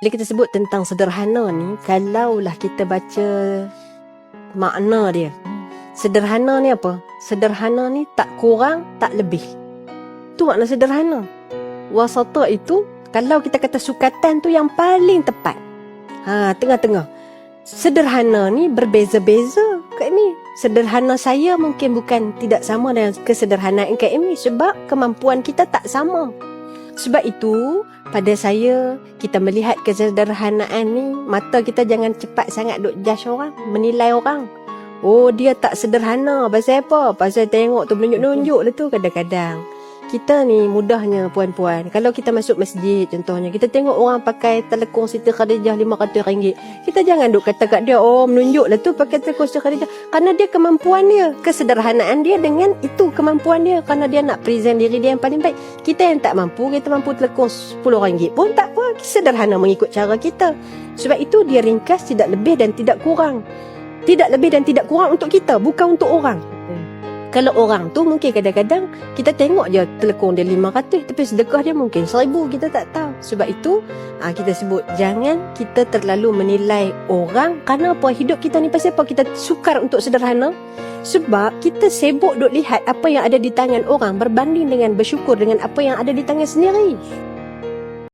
Bila kita sebut tentang sederhana ni, kalaulah kita baca makna dia, sederhana ni apa? Sederhana ni tak kurang, tak lebih. Tu makna sederhana. Wasata itu, kalau kita kata sukatan tu yang paling tepat. Tengah-tengah. Sederhana ni berbeza-beza kat ni. Sederhana saya mungkin bukan tidak sama dengan kesederhanaan kat ini, sebab kemampuan kita tak sama. Sebab itu, pada saya, kita melihat kesederhanaan ni, mata kita jangan cepat sangat duk judge orang, menilai orang. Oh, dia tak sederhana. Pasal apa? Pasal tengok tu menunjuk-nunjuk lah tu kadang-kadang. Kita ni mudahnya puan-puan, kalau kita masuk masjid contohnya, kita tengok orang pakai telekung Siti Khadijah RM500, kita jangan duk kata kat dia, oh menunjuk lah tu pakai telekung Siti Khadijah. Kerana dia kemampuan dia, kesederhanaan dia dengan itu kemampuan dia, kerana dia nak present diri dia yang paling baik. Kita yang tak mampu, kita mampu telekung RM10 pun tak apa, sederhana mengikut cara kita. Sebab itu dia ringkas, tidak lebih dan tidak kurang. Tidak lebih dan tidak kurang untuk kita, bukan untuk orang. Kalau orang tu mungkin kadang-kadang kita tengok je telekung dia 500, tapi sedekah dia mungkin 1000, kita tak tahu. Sebab itu kita sebut jangan kita terlalu menilai orang. Kerana apa? Hidup kita ni pasal apa kita sukar untuk sederhana? Sebab kita sibuk duk lihat apa yang ada di tangan orang berbanding dengan bersyukur dengan apa yang ada di tangan sendiri.